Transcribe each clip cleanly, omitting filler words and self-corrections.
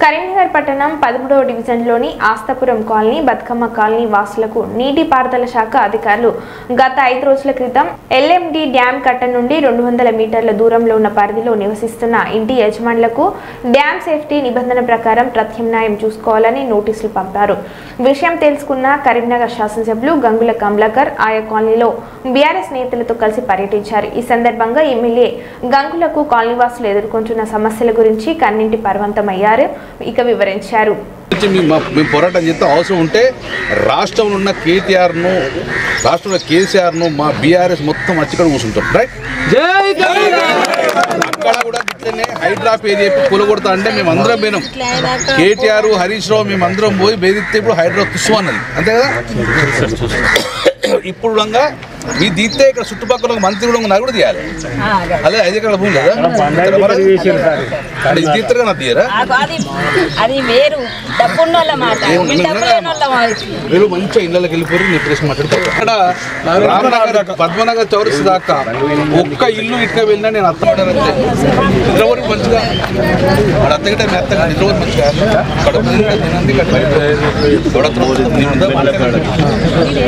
కరీంనగర్ పట్టణం 13వ డివిజన్లోని ఆస్తాపురం colony Bathukamma colony వాసులకు నీటిపారుదల శాఖ అధికారులు గత 5 రోజుల క్రితం ఎల్ఎండి డ్యామ్ కట్ట నుండి 200 మీటర్ల దూరంలో ఉన్న పరిధిలో నివసిస్తున్న ఇంటి యజమానులకు డ్యామ్ సేఫ్టీ నిబంధన ప్రకారం ప్రత్యామ్నాయం చూసుకోవాలని నోటీసులు పంపారు. విషయం తెలుసుకున్న కరీంనగర్ శాసనసభ్యులు గంగుల కమలాకర్ ఆయా కాలనీలో బీఆర్ఎస్ నేతలతో కలిసి పర్యటించారు. ఈ సందర్భంగా ఎమ్మెల్యే గంగులకు కాలనీవాసులు ఎదుర్కొంటున్న సమస్యల గురించి కన్నింటి పర్వంతమయ్యారు. ఇక వివరించారు. మేము పోరాటం చేస్తే అవసరం ఉంటే రాష్ట్రంలో ఉన్న కేటీఆర్ను రాష్ట్రంలో కేసీఆర్ను మా బీఆర్ఎస్ మొత్తం అచ్చిక్కడ కూర్చుంటాం. రైట్ అక్కడ కూడా ఇట్లనే హైడ్రా పేరు చెప్పి కూలగొడతా అంటే మేము అందరం పోయినాం. కేటీఆర్ హరీష్ రావు మేమందరం పోయి బెదిరిస్తే ఇప్పుడు హైడ్రా తుస్సు అన్నది అంతే కదా. ఇప్పుడు మీ దీస్తే ఇక్కడ చుట్టుపక్కల మంత్రి కూడా నాకు కూడా తీయాలి. అదే 5 ఎకరాల భూమి లేదా తీస్తారు కదా తీయరా మీరు మంచిగా ఇళ్ళకి వెళ్ళిపోయి నీ ప్రశ్న మాట్లాడతారు. అక్కడ రామనగర్ పద్మనగర్ చౌరస్ దాకా ఒక్క ఇల్లు ఇటుక వెళ్ళినా నేను అత్తపడానంటే నిద్రవరకు మంచిగా వాడు అత్తగంటే మెత్తగా నిద్రవరకు మంచిగా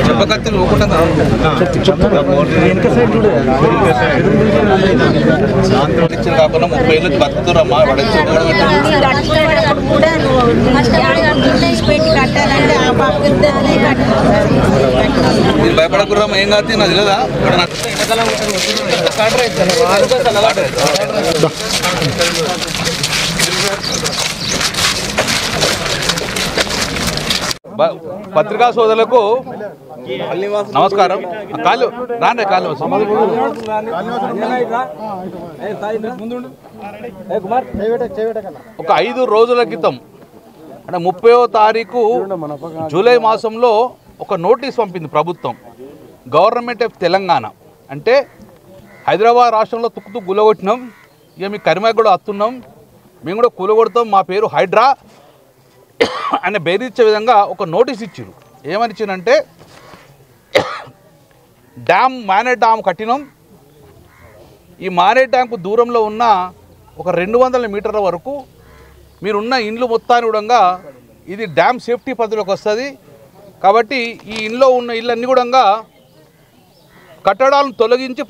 చెప్పకత్తి లోకుండా కాకుండా 30 ఏళ్ళు బతుకుతురమ్మా మీరు భయపడకుర్రమ్మా ఏం కాదు నాకు తెలియదా. పత్రికా సోదరులకు నమస్కారం. కాళ్ళు రాండి కాళ్ళు. ఒక 5 రోజుల క్రితం అంటే 30వ తారీఖు జూలై మాసంలో ఒక నోటీస్ పంపింది ప్రభుత్వం. గవర్నమెంట్ ఆఫ్ తెలంగాణ అంటే హైదరాబాద్ రాష్ట్రంలో తుక్కు కూలగొట్టినాం, ఇక మీ కరీంనగర్ కూడా వస్తున్నాం, మేము కూడా కూలగొడతాం, మా పేరు హైడ్రా అని బెదిరించే విధంగా ఒక నోటీస్ ఇచ్చారు. ఏమని ఇచ్చిందంటే మానే డ్యామ్ కట్టినాం, ఈ మానే డ్యామ్కు దూరంలో ఉన్న ఒక 200 మీటర్ల వరకు మీరున్న ఇండ్లు మొత్తాన్ని కూడా ఇది డ్యామ్ సేఫ్టీ పద్ధతిలోకి వస్తుంది. కాబట్టి ఈ ఇంట్లో ఉన్న ఇళ్ళన్నీ కూడా కట్టడాలను తొలగించి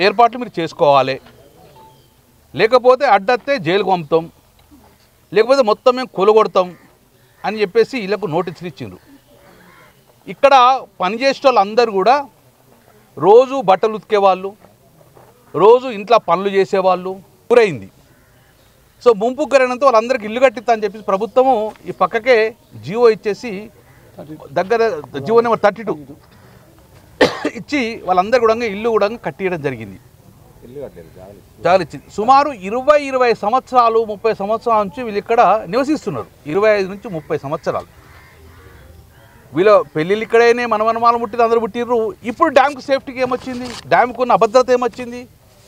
ఏర్పాట్లు మీరు చేసుకోవాలి, లేకపోతే అడ్డత్తే జైలుకు పంపుతాం, లేకపోతే మొత్తం మేము కూలగొడతాం అని చెప్పేసి వీళ్ళకు నోటీసులు ఇచ్చిండ్రు. ఇక్కడ పనిచేసే వాళ్ళందరూ కూడా రోజు బట్టలు ఉతికేవాళ్ళు, రోజు ఇంట్లో పనులు చేసేవాళ్ళు గురైంది. సో ముంపు గురైనంత వాళ్ళందరికీ ఇల్లు కట్టిస్తా అని చెప్పేసి ప్రభుత్వము ఈ పక్కకే జీవో ఇచ్చేసి దగ్గర జీవో నెంబర్ 32 ఇచ్చి వాళ్ళందరూ కూడా ఇల్లు కూడా కట్టియడం జరిగింది. చాలా ఇచ్చింది. సుమారు 20 సంవత్సరాలు 30 సంవత్సరాల నుంచి వీళ్ళు ఇక్కడ నివసిస్తున్నారు. 25 నుంచి 30 సంవత్సరాలు వీళ్ళ పెళ్ళిళ్ళు ఇక్కడైనా మనమాలు ముట్టిన అందరూ పుట్టిర్రు. ఇప్పుడు డ్యామ్కు సేఫ్టీకి ఏమొచ్చింది, డ్యామ్కు ఉన్న అభద్రత ఏమొచ్చింది.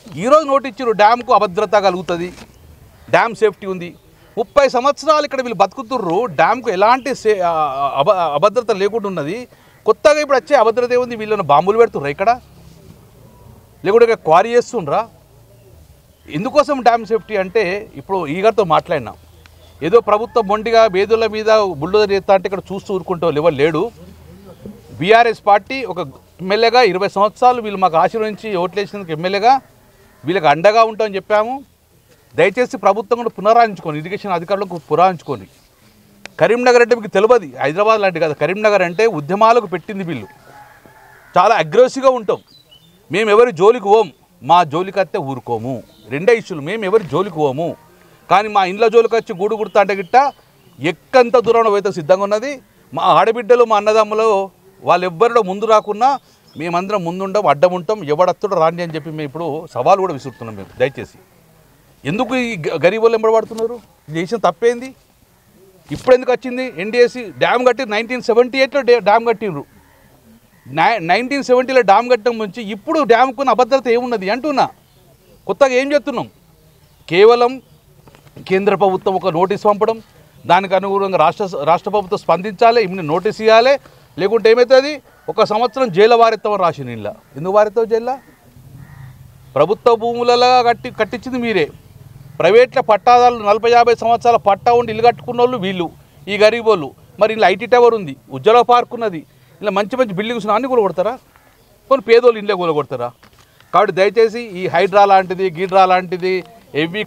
ఈరోజు నోటీస్ ఇచ్చారు డ్యామ్కు అభద్రత కలుగుతుంది, డ్యామ్ సేఫ్టీ ఉంది. 30 సంవత్సరాలు ఇక్కడ వీళ్ళు బతుకుతుర్రు, డ్యామ్కు ఎలాంటి అభద్రత లేకుండా ఉన్నది. కొత్తగా ఇప్పుడు వచ్చే అభద్రత ఏముంది, వీళ్ళని బాంబులు పెడుతుర్రా ఇక్కడ, లేకుంటే క్వారీ చేస్తుండ్రా. ఎందుకోసం డ్యామ్ సేఫ్టీ అంటే ఇప్పుడు ఈగర్తో మాట్లాడినాం. ఏదో ప్రభుత్వం మొండిగా బేదుల మీద బుల్డోజర్ చేస్తా అంటే ఇక్కడ చూస్తూ ఊరుకుంటూ ఎవరు లేడు. బీఆర్ఎస్ పార్టీ ఒక ఎమ్మెల్యేగా 20 సంవత్సరాలు వీళ్ళు మాకు ఆశీర్వదించి ఓట్లేసినందుకు ఎమ్మెల్యేగా వీళ్ళకి అండగా ఉంటామని చెప్పాము. దయచేసి ప్రభుత్వం కూడా పునరాయించుకొని, ఇరిగేషన్ అధికారులకు పునరాయించుకొని. కరీంనగర్ అంటే మీకు తెలియదు, హైదరాబాద్ లాంటి కాదు. కరీంనగర్ అంటే ఉద్యమాలకు పెట్టింది వీళ్ళు. చాలా అగ్రెసివ్గా ఉంటాం. మేము ఎవరి జోలికి పోం, మా జోలికి వస్తే ఊరుకోము. 2 ఇష్యూలు, మేము ఎవరి జోలికి పోము. కానీ మా ఇంట్లో జోలికి వచ్చి గూడు గుర్తా అంటే గిట్ట ఎక్కంత దూరంలో పోతే సిద్ధంగా ఉన్నది. మా ఆడబిడ్డలు మా అన్నదమ్ములు వాళ్ళు ఎవ్వరిలో ముందు రాకున్నా మేమందరం ముందుంటాం, అడ్డం ఉంటాం, ఎవడత్తుడో రాండి అని చెప్పి మేము ఇప్పుడు సవాలు కూడా విసురుతున్నాం. మేము దయచేసి ఎందుకు ఈ గరీబులు ఎంబడబడుతున్నారు, చేసిన తప్పేంది, ఇప్పుడు ఎందుకు వచ్చింది. ఎన్డీఎస్సీ డ్యామ్ కట్టి 1978లో డ్యామ్ కట్టిండ్రు. 1970లో డ్యామ్ కట్టడం నుంచి ఇప్పుడు డ్యామ్కున్న అభద్రత ఏమున్నది అంటున్నా. కొత్తగా ఏం చేస్తున్నాం, కేవలం కేంద్ర ప్రభుత్వం ఒక నోటీస్ పంపడం, దానికి అనుగుణంగా రాష్ట్ర ప్రభుత్వం స్పందించాలి, ఇన్ని నోటీస్ ఇవ్వాలి. లేకుంటే ఏమవుతుంది, 1 సంవత్సరం జైలు వారెత్తామని రాసిన ఇలా. ఎందుకు వారెత్తావు జైల్లో? ప్రభుత్వ భూములలో కట్టించింది మీరే. ప్రైవేట్ల పట్టాదారులు 40-50 సంవత్సరాల పట్టా ఉండి ఇల్లు కట్టుకున్న వాళ్ళు వీళ్ళు, ఈ గరీబ్ వాళ్ళు. మరి ఇలా ఐటీ టవర్ ఉంది, ఉజ్వల పార్క్ ఉన్నది, ఇలా మంచి మంచి బిల్డింగ్స్ అన్నీ కూలగొడతారా? కొన్ని పేదోళ్ళు ఇంట్లో కూలగొడతారా? కాబట్టి దయచేసి ఈ హైడ్రా లాంటిది, గీడ్రా లాంటిది, ఎవ్వి